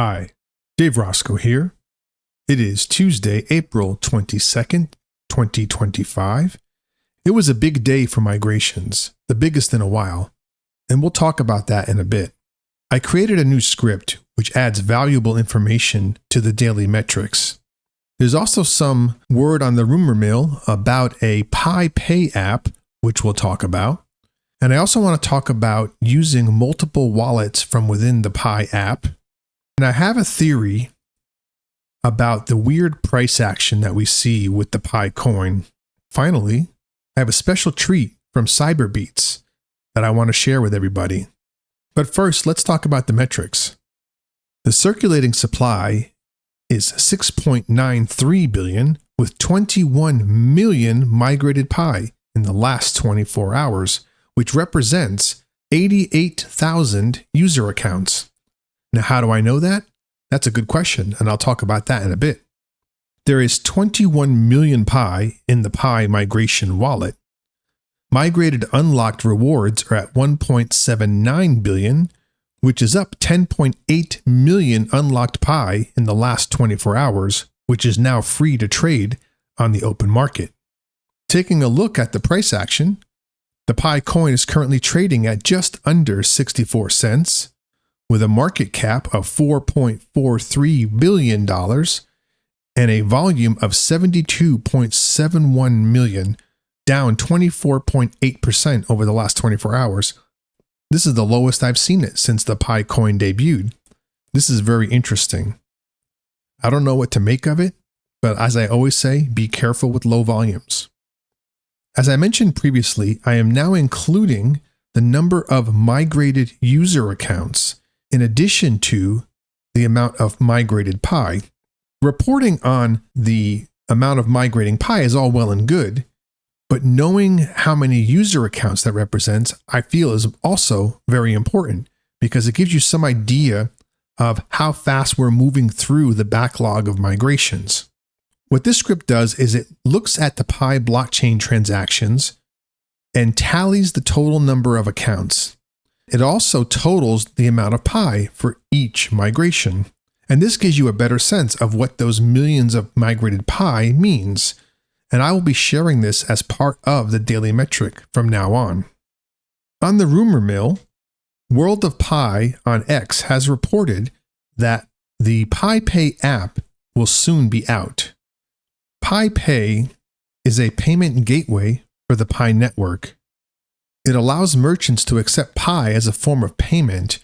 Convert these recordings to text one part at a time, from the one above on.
Hi, Dave Roscoe here. It is Tuesday, April 22nd, 2025. It was a big day for migrations, the biggest in a while, and we'll talk about that in a bit. I created a new script which adds valuable information to the daily metrics. There's also some word on the rumor mill about a PiPay app, which we'll talk about. And I also want to talk about using multiple wallets from within the Pi app. And I have a theory about the weird price action that we see with the Pi coin. Finally, I have a special treat from CyberBeat that I want to share with everybody. But first, let's talk about the metrics. The circulating supply is 6.93 billion, with 21 million migrated Pi in the last 24 hours, which represents 88,000 user accounts. Now, how do I know that? That's a good question, and I'll talk about that in a bit. There is 21 million Pi in the Pi migration wallet. Migrated unlocked rewards are at 1.79 billion, which is up 10.8 million unlocked Pi in the last 24 hours, which is now free to trade on the open market. Taking a look at the price action, the Pi coin is currently trading at just under 64 cents, with a market cap of $4.43 billion and a volume of 72.71 million, down 24.8% over the last 24 hours. This is the lowest I've seen it since the Pi coin debuted. This is very interesting. I don't know what to make of it, but as I always say, be careful with low volumes. As I mentioned previously, I am now including the number of migrated user accounts in addition to the amount of migrated Pi. Reporting on the amount of migrating Pi is all well and good, but knowing how many user accounts that represents, I feel is also very important because it gives you some idea of how fast we're moving through the backlog of migrations. What this script does is it looks at the Pi blockchain transactions and tallies the total number of accounts. It also totals the amount of Pi for each migration. And this gives you a better sense of what those millions of migrated Pi means. And I will be sharing this as part of the daily metric from now on. On the rumor mill, World of Pi on X has reported that the PiPay app will soon be out. PiPay is a payment gateway for the Pi network. It allows merchants to accept Pi as a form of payment,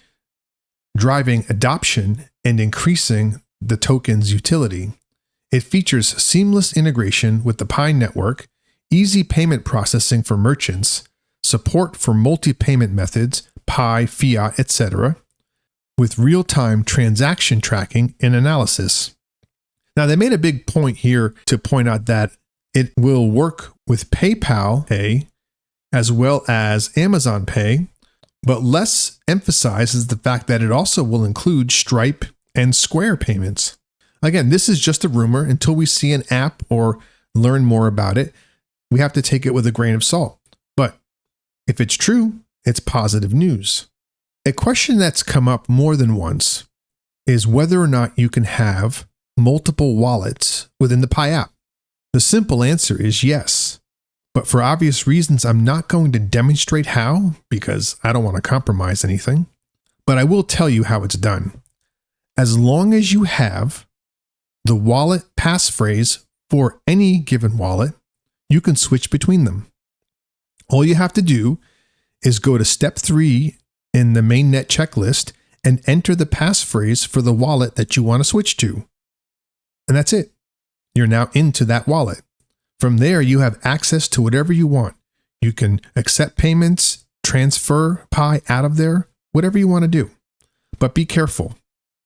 driving adoption and increasing the token's utility. It features seamless integration with the Pi network, easy payment processing for merchants, support for multi-payment methods, Pi, fiat, etc., with real-time transaction tracking and analysis. Now, they made a big point here to point out that it will work with PayPal Pay as well as Amazon Pay, but less emphasizes the fact that it also will include Stripe and Square payments. Again, this is just a rumor. Until we see an app or learn more about it, we have to take it with a grain of salt. But if it's true, it's positive news. A question that's come up more than once is whether or not you can have multiple wallets within the Pi app. The simple answer is yes. But for obvious reasons, I'm not going to demonstrate how because I don't want to compromise anything. But I will tell you how it's done. As long as you have the wallet passphrase for any given wallet, you can switch between them. All you have to do is go to step 3 in the mainnet checklist and enter the passphrase for the wallet that you want to switch to. And that's it. You're now into that wallet. From there, you have access to whatever you want. You can accept payments, transfer Pi out of there, whatever you want to do. But be careful.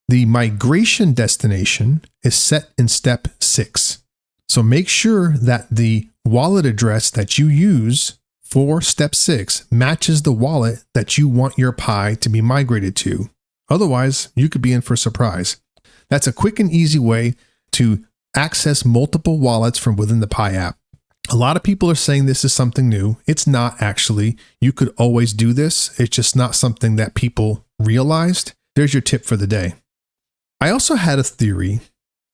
The migration destination is set in step 6. So make sure that the wallet address that you use for step 6 matches the wallet that you want your Pi to be migrated to. Otherwise, you could be in for a surprise. That's a quick and easy way to access multiple wallets from within the Pi app. A lot of people are saying this is something new. It's not actually. You could always do this. It's just not something that people realized. There's your tip for the day. I also had a theory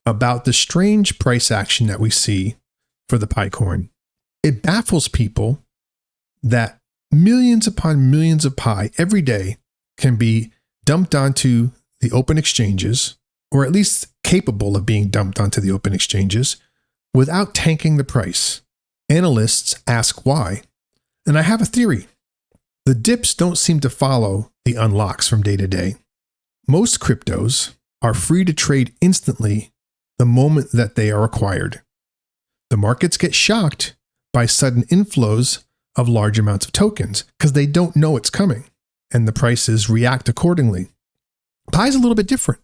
about the strange price action that we see for the Pi coin. It baffles people that millions upon millions of Pi every day can be dumped onto the open exchanges, or at least capable of being dumped onto the open exchanges, without tanking the price. Analysts ask why. And I have a theory. The dips don't seem to follow the unlocks from day to day. Most cryptos are free to trade instantly the moment that they are acquired. The markets get shocked by sudden inflows of large amounts of tokens because they don't know it's coming, and the prices react accordingly. Pi is a little bit different.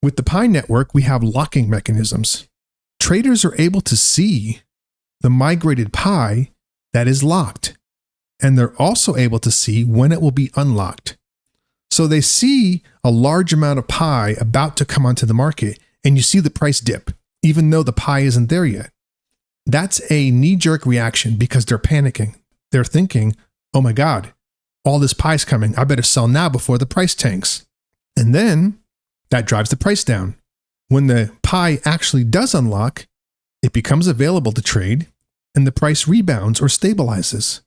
With the Pi network, we have locking mechanisms. Traders are able to see the migrated Pi that is locked, and they're also able to see when it will be unlocked. So they see a large amount of Pi about to come onto the market, and you see the price dip, even though the Pi isn't there yet. That's a knee-jerk reaction because they're panicking. They're thinking, oh my God, all this Pi's coming. I better sell now before the price tanks. And then that drives the price down. When the Pi actually does unlock, it becomes available to trade, and the price rebounds or stabilizes.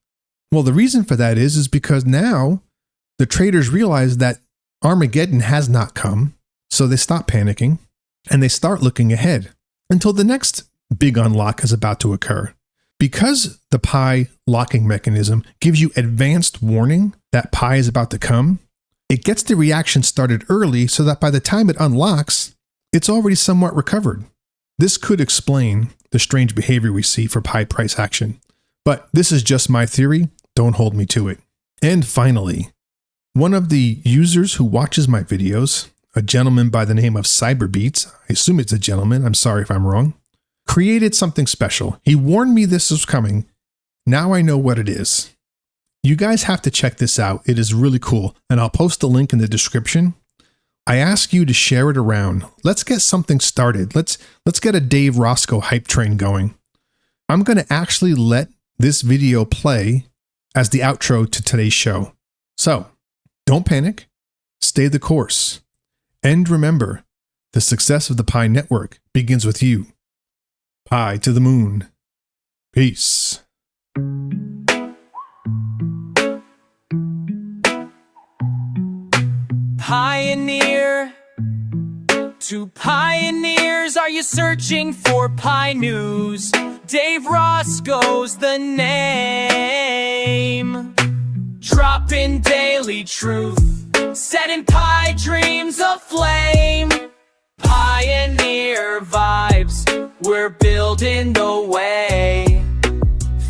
Well, the reason for that is because now the traders realize that Armageddon has not come, so they stop panicking, and they start looking ahead until the next big unlock is about to occur. Because the Pi locking mechanism gives you advanced warning that Pi is about to come, it gets the reaction started early so that by the time it unlocks, it's already somewhat recovered. This could explain the strange behavior we see for Pi price action. But this is just my theory. Don't hold me to it. And finally, one of the users who watches my videos, a gentleman by the name of CyberBeat, I assume it's a gentleman, I'm sorry if I'm wrong, created something special. He warned me this was coming. Now I know what it is. You guys have to check this out. It is really cool, and I'll post a link in the description. I ask you to share it around. Let's get something started. Let's get a Dave Roscoe hype train going. I'm going to actually let this video play as the outro to today's show. So, don't panic. Stay the course. And remember, the success of the Pi network begins with you. Pi to the moon. Peace. Pioneer to pioneers, are you searching for Pi news? Dave Roscoe's the name. Dropping daily truth, setting Pi dreams aflame. Pioneer vibes, we're building the way.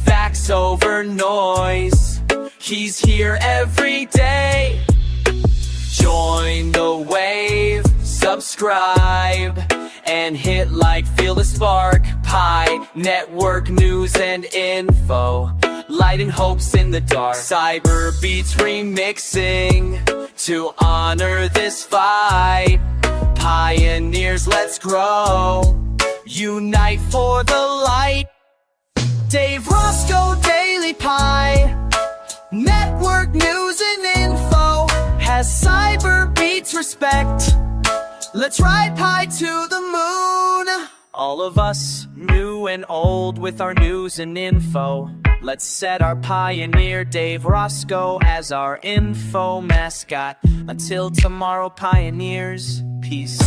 Facts over noise, he's here every day. Join the wave, subscribe, and hit like, feel the spark. Pi network news and info, lighting hopes in the dark. CyberBeat's remixing to honor this fight. Pioneers, let's grow, unite for the light. Dave Roscoe Daily Pi network news and info has CyberBeat's respect. Let's ride Pi to the moon. All of us, new and old, with our news and info. Let's set our pioneer Dave Roscoe as our info mascot. Until tomorrow, pioneers, peace.